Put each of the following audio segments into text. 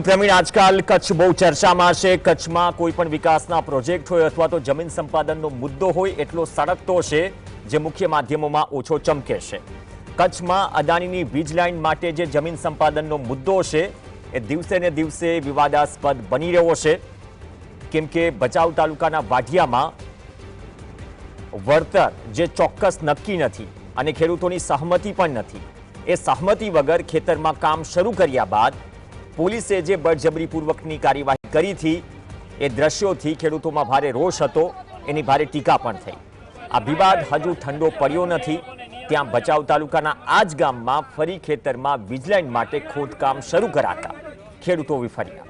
પ્રવીણ, આજકાલ કચ્છ બહુ ચર્ચામાં છે। કચ્છમાં કોઈ પણ વિકાસના પ્રોજેક્ટ હોય અથવા તો જમીન સંપાદનનો મુદ્દો હોય એટલો સળગતો છે જે મુખ્ય માધ્યમોમાં ઓછો ચમકે છે। કચ્છમાં અદાણીની વીજ લાઇન માટે જે જમીન સંપાદનનો મુદ્દો છે એ દિવસે ને દિવસે વિવાદાસ્પદ બની રહ્યો છે, કેમ કે ભચાઉ તાલુકાના વાઢિયામાં વળતર જે ચોક્કસ નક્કી નથી અને ખેડૂતોની સહમતિ પણ નથી। એ સહમતિ વગર ખેતરમાં કામ શરૂ કર્યા બાદ પોલીસે જે બળજબરીપૂર્વકની કાર્યવાહી કરી હતી એ દ્રશ્યોથી ખેડૂતોમાં ભારે રોષ હતો, એની ભારે ટીકા પણ થઈ। આ વિવાદ હજુ ઠંડો પડ્યો નથી, ત્યાં ભચાઉ તાલુકાના આ જ ગામમાં ફરી ખેતરમાં વીજલાઇન માટે ખોદકામ શરૂ કરાતા ખેડૂતો વિફર્યા।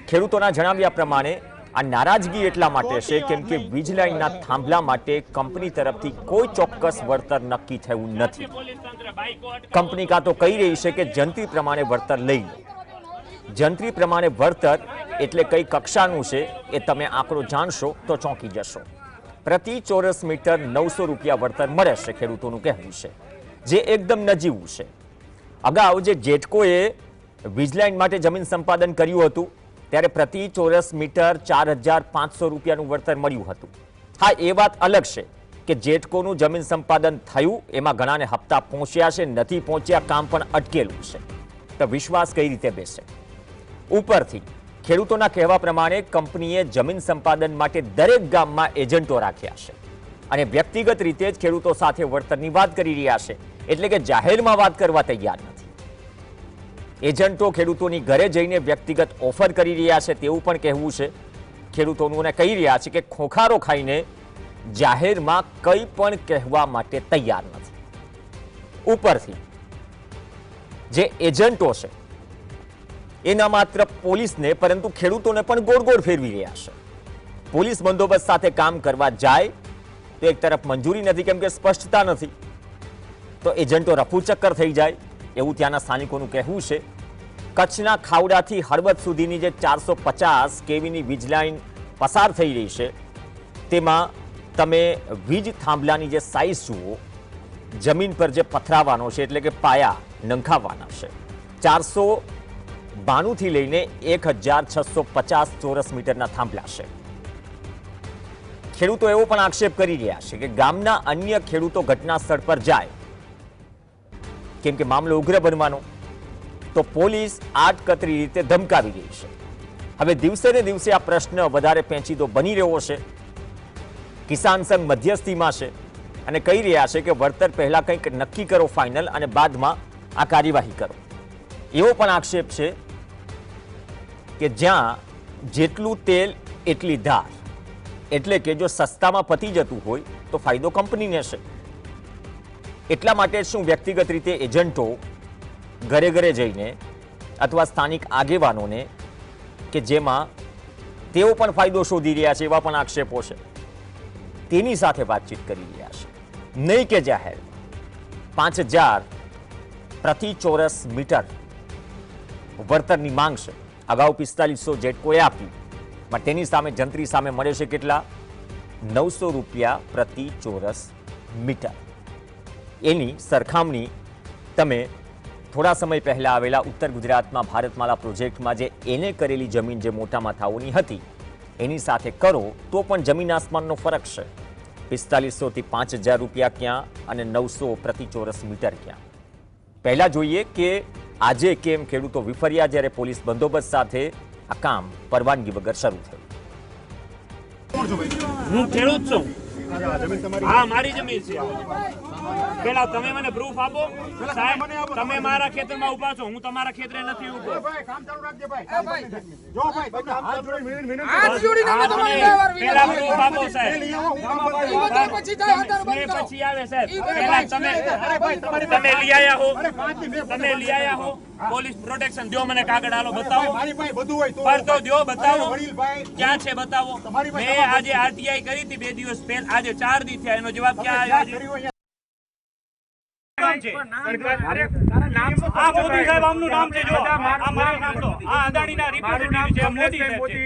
ખેડૂતોના જણાવ્યા પ્રમાણે આ નારાજગી એટલા માટે છે કેમ કે વીજલાઇનના થાંભલા માટે કંપની તરફથી કોઈ ચોક્કસ વળતર નક્કી થયું નથી। કંપની કાં તો કહી રહી છે કે જંત્રી પ્રમાણે વળતર લઈ લો। જંત્રી પ્રમાણે વળતર એટલે કઈ કક્ષાનું છે એ તમે આંકડો જાણશો તો ચોંકી જશો। પ્રતિ ચોરસ મીટર 900 રૂપિયા વળતર મળે છે, ખેડૂતોનું કહેવું છે, જે એકદમ નજીવું છે। અગાઉ જે જેટકોએ વીજલાઇન માટે જમીન સંપાદન કર્યું હતું ત્યારે પ્રતિ ચોરસ મીટર 4500 રૂપિયાનું વળતર મળ્યું હતું। હા, એ વાત અલગ છે કે જેટકોનું જમીન સંપાદન થયું એમાં ઘણાને હપ્તા પહોંચ્યા છે, નથી પહોંચ્યા, કામ પણ અટકેલું છે, તો વિશ્વાસ કઈ રીતે બેસે? ઉપરથી ખેડૂતોના કહેવા પ્રમાણે કંપનીએ જમીન સંપાદન માટે દરેક ગામમાં એજન્ટો રાખ્યા છે અને વ્યક્તિગત રીતે જ ખેડૂતો સાથે વળતરની વાત કરી રહ્યા છે, એટલે કે જાહેરમાં વાત કરવા તૈયાર નથી। એજન્ટો ખેડૂતોની ઘરે જઈને વ્યક્તિગત ઓફર કરી રહ્યા છે તેવું પણ કહેવું છે ખેડૂતોનું, અને કહી રહ્યા છે કે ખોખારો ખાઈને જાહેરમાં કંઈ પણ કહેવા માટે તૈયાર નથી। ઉપરથી જે એજન્ટો છે એ ન માત્ર પોલીસને પરંતુ ખેડૂતોને પણ ગોળ ગોળ ફેરવી રહ્યા છે। પોલીસ બંદોબસ્ત સાથે કામ કરવા જાય તો એક તરફ મંજૂરી નથી કેમ કે સ્પષ્ટતા નથી, તો એજન્ટો રફુચક્કર થઈ જાય એવું ત્યાંના સ્થાનિકોનું કહેવું છે। કચ્છના ખાવડાથી હળવદ સુધીની જે 450 કેવીની વીજ લાઇન પસાર થઈ રહી છે તેમાં તમે વીજ થાંભલાની જે સાઇઝ જુઓ, જમીન પર જે પથરાવાનો છે એટલે કે પાયા નંખાવવાના છે, 492 થી લઈને 1650 ચોરસ મીટરના થાંભલા છે। ખેડૂતો એવો પણ આક્ષેપ કરી રહ્યા છે કે ગામના અન્ય ખેડૂતો ઘટના સ્થળ પર જાય કેમ કે મામલો ઉગ્ર બનવાનો, તો પોલીસ આડકતરી રીતે ધમકાવી રહી છે। હવે દિવસે ને દિવસે આ પ્રશ્ન વધારે પેચીદો બની રહ્યો છે। કિસાન સંઘ મધ્યસ્થીમાં છે અને કહી રહ્યા છે કે વળતર પહેલા કંઈક નક્કી કરો ફાઇનલ અને બાદમાં આ કાર્યવાહી કરો। એવો પણ આક્ષેપ છે કે જ્યાં જેટલું તેલ એટલી ધાર, એટલે કે જો સસ્તામાં પતી જતું હોય તો ફાયદો કંપનીને છે। એટલા માટે શું વ્યક્તિગત રીતે એજન્ટો ઘરે ઘરે જઈને અથવા સ્થાનિક આગેવાનોને કે જેમાં તેઓ પણ ફાયદો શોધી રહ્યા છે એવા પણ આક્ષેપો છે, તેની સાથે વાતચીત કરી રહ્યા છે, નહીં કે જાહેર 5000 પ્રતિ ચોરસ મીટર વળતરની માંગ છે। અગાઉ 4500 જેટકોએ આપી, પણ તેની સામે જંત્રી સામે મળે છે કેટલા? 900 રૂપિયા પ્રતિ ચોરસ મીટર। એની સરખામણી તમે થોડા સમય પહેલા આવેલા ઉત્તર ગુજરાતમાં ભારતમાલા પ્રોજેક્ટમાં જે એને કરેલી જમીન જે મોટા માથાઓની હતી એની સાથે કરો તો પણ જમીન આસમાનનો ફરક છે। 4500 થી 5000 રૂપિયા ક્યાં અને 900 પ્રતિ ચોરસ મીટર ક્યાં? પહેલા જોઈએ કે આજે કેમ ખેડૂતો વિફર્યા જ્યારે પોલીસ બંદોબસ્ત સાથે આ કામ પરવાનગી વગર શરૂ થયું। હું ખેડૂત છું, હા મારી જમીન છે। પેલા તમે મને પ્રૂફ આપો સાહેબ, તમે મારા ખેતરમાં ઉભા છો, હું તમારા ખેતરે નથી ઉભો। પેલા પ્રૂફ આપો સાહેબ, પછી આવે સાહેબ। પેલા તમે લઈ આયા હો, તમે લઈ આયા હો, પોલીસ પ્રોટેક્શન દો, મને કાગળ આલો બતાવો, પર તો દો, બતાવો ક્યાં છે બતાવો। મેં આજે આરટીઆઈ કરી હતી 2 દિવસ પહેલા, આજે 4 દી થયા, એનો જવાબ ક્યાં આવ્યો? નામ છે. આ મોદી સાહેબ આમનું નામ છે. જો આ મારું નામ લો. આ અદાણીના રિપ્રેઝેન્ટેટિવ છે. મોદી સાહેબ છે.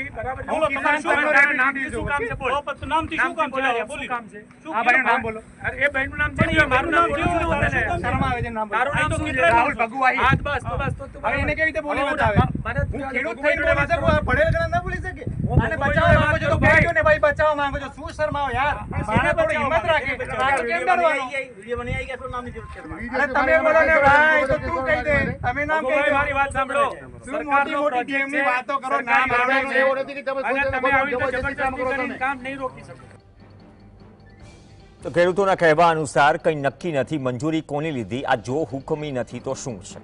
બોલો તમારું શું નામથી શું કામ છે? બોલો નામથી શું કામ છે? બોલી કામ છે. આ ભાઈનું નામ બોલો. અરે એ ભાઈનું નામ છે. મારું નામ છે. શરમ આવે છે નામ. મારું નામ તો રાહુલ ભગુવાહી. હા બસ તો બસ તો હવે એને કેવી રીતે બોલી બતાવે? હું ખેડૂત થઈને બોલી શકું, ભણેલ ગણેલ ના બોલી શકે. આને બચાવવા માંગો છો તો ભાઈ ને ભાઈ બચાવવા માંગો છો. શું શરમાવો યાર? મારે થોડી હિંમત રાખે. આગળ કેમ ડરવાનું? વિડિયો બનાવી આવી ગયા તો નામની જરૂર છે. અરે તમે બોલો ને ભાઈ, તો તું કહી દે. તમે નામ કહી દે. મારી વાત સાંભળો. શું મોટી મોટી ગેમની વાતો કરો? નામ આવે છે એવો નથી કે તમે આવી રીતે જબરજસ્તી કરીને કામ નહીં રોકી શકો. તો ખેડૂતોના કહેવા અનુસાર કંઈ નક્કી નથી. મંજૂરી કોની લીધી? આ જો હુકમી નથી તો શું છે?